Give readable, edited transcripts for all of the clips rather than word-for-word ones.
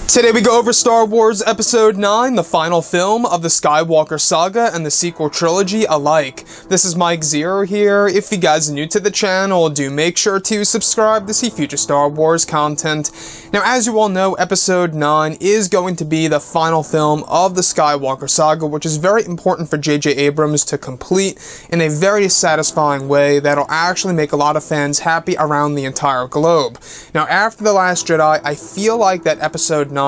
Today we go over Star Wars Episode 9, the final film of the Skywalker saga and the sequel trilogy alike. This is Mike Zero here. If you guys are new to the channel, do make sure to subscribe to see future Star Wars content. Now, as you all know, Episode 9 is going to be the final film of the Skywalker saga, which is very important for J.J. Abrams to complete in a very satisfying way that'll actually make a lot of fans happy around the entire globe. Now, after The Last Jedi, I feel like that Episode 9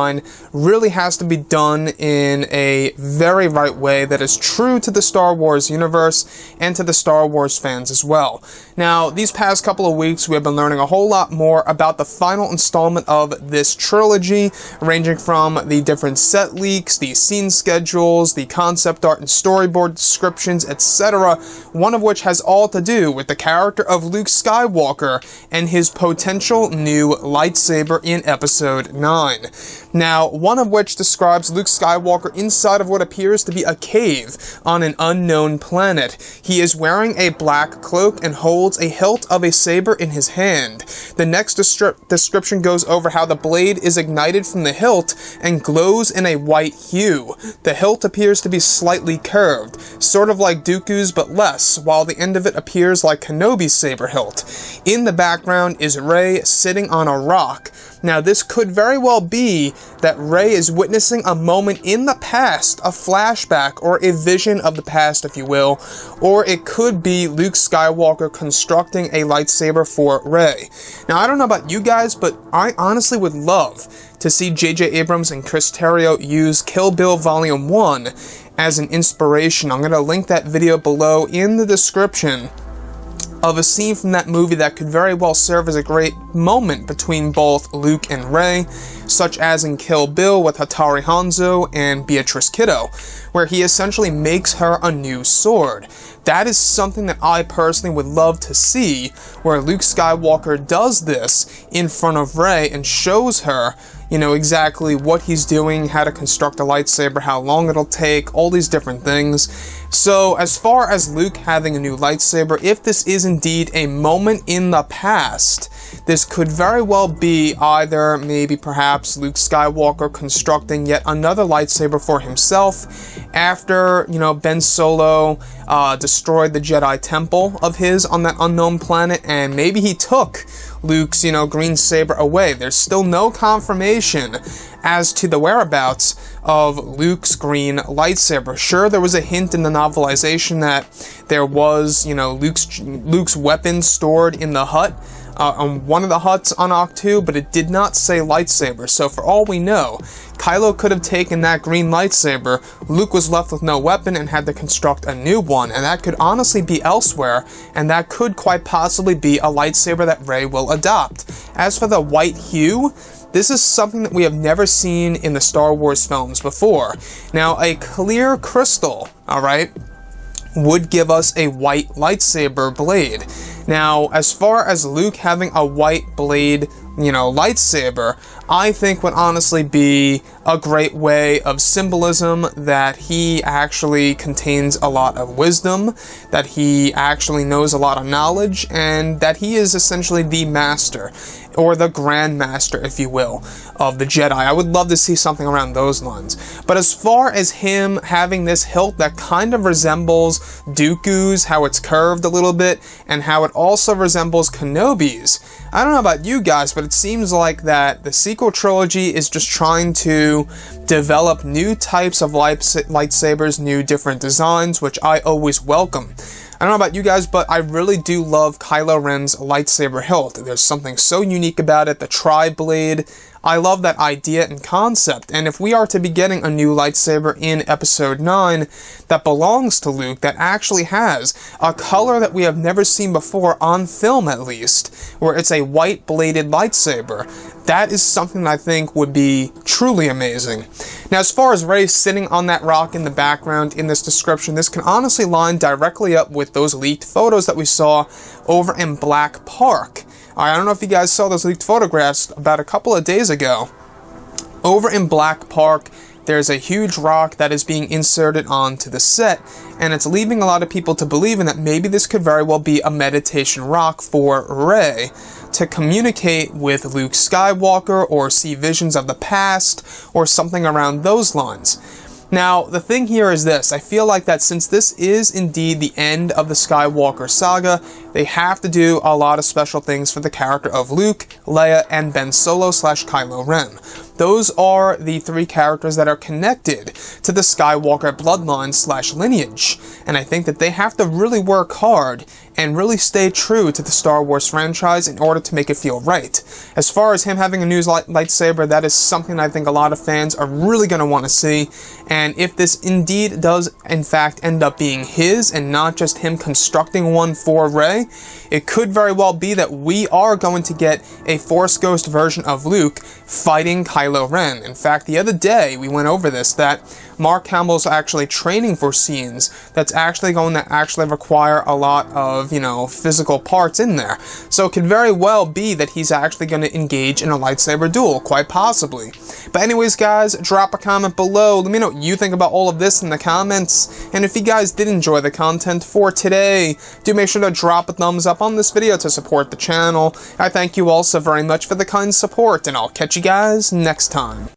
really has to be done in a very right way that is true to the Star Wars universe and to the Star Wars fans as well. Now, these past couple of weeks, we have been learning a whole lot more about the final installment of this trilogy, ranging from the different set leaks, the scene schedules, the concept art and storyboard descriptions, etc., one of which has all to do with the character of Luke Skywalker and his potential new lightsaber in Episode 9. Now, one of which describes Luke Skywalker inside of what appears to be a cave on an unknown planet. He is wearing a black cloak and holds a hilt of a saber in his hand. The next description goes over how the blade is ignited from the hilt and glows in a white hue. The hilt appears to be slightly curved, sort of like Dooku's but less, while the end of it appears like Kenobi's saber hilt. In the background is Rey sitting on a rock. Now, this could very well be that Rey is witnessing a moment in the past, a flashback, or a vision of the past, if you will, or it could be Luke Skywalker constructing a lightsaber for Rey. Now, I don't know about you guys, but I honestly would love to see J.J. Abrams and Chris Terrio use Kill Bill Volume 1 as an inspiration. I'm going to link that video below in the description of a scene from that movie that could very well serve as a great moment between both Luke and Rey, such as in Kill Bill with Hattori Hanzo and Beatrice Kiddo, where he essentially makes her a new sword. That is something that I personally would love to see, where Luke Skywalker does this in front of Rey and shows her, you know, exactly what he's doing, how to construct a lightsaber, how long it'll take, all these different things. So, as far as Luke having a new lightsaber, if this is indeed a moment in the past, this could very well be either, maybe perhaps, Luke Skywalker constructing yet another lightsaber for himself after, you know, Ben Solo destroyed the Jedi Temple of his on that unknown planet, and maybe he took Luke's, you know, green saber away. There's still no confirmation as to the whereabouts of Luke's green lightsaber. Sure, there was a hint in the novelization that there was, you know, Luke's weapon stored in the hut, on one of the huts on Ahch-To, but it did not say lightsaber. So for all we know, Kylo could have taken that green lightsaber, Luke was left with no weapon and had to construct a new one, and that could honestly be elsewhere, and that could quite possibly be a lightsaber that Rey will adopt. As for the white hue, this is something that we have never seen in the Star Wars films before. Now, a clear crystal, alright, would give us a white lightsaber blade. Now, as far as Luke having a white blade, you know, lightsaber, I think would honestly be a great way of symbolism that he actually contains a lot of wisdom, that he actually knows a lot of knowledge, and that he is essentially the master, or the Grand Master, if you will, of the Jedi. I would love to see something around those lines. But as far as him having this hilt that kind of resembles Dooku's, how it's curved a little bit, and how it also resembles Kenobi's, I don't know about you guys, but it seems like that the sequel trilogy is just trying to develop new types of lightsabers, new different designs, which I always welcome. I don't know about you guys, but I really do love Kylo Ren's lightsaber hilt. There's something so unique about it, the tri-blade. I love that idea and concept, and if we are to be getting a new lightsaber in Episode 9 that belongs to Luke, that actually has a color that we have never seen before, on film at least, where it's a white-bladed lightsaber, that is something that I think would be truly amazing. Now, as far as Rey sitting on that rock in the background in this description, this can honestly line directly up with those leaked photos that we saw over in Black Park. I don't know if you guys saw those leaked photographs about a couple of days ago. Over in Black Park, there's a huge rock that is being inserted onto the set, and it's leaving a lot of people to believe in that maybe this could very well be a meditation rock for Rey to communicate with Luke Skywalker or see visions of the past or something around those lines. Now, the thing here is this. I feel like that since this is indeed the end of the Skywalker saga, they have to do a lot of special things for the character of Luke, Leia, and Ben Solo / Kylo Ren. Those are the three characters that are connected to the Skywalker bloodline / lineage. And I think that they have to really work hard and really stay true to the Star Wars franchise in order to make it feel right. As far as him having a new lightsaber, that is something I think a lot of fans are really going to want to see. And if this indeed does, in fact, end up being his and not just him constructing one for Rey, it could very well be that we are going to get a Force Ghost version of Luke fighting Kylo Ren. In fact, the other day we went over this, that Mark Hamill's actually training for scenes that's actually going to actually require a lot of, physical parts in there. So it could very well be that he's actually going to engage in a lightsaber duel, quite possibly. But anyways, guys, drop a comment below. Let me know what you think about all of this in the comments. And if you guys did enjoy the content for today, do make sure to drop a thumbs up on this video to support the channel. I thank you all so very much for the kind support, and I'll catch you guys next time.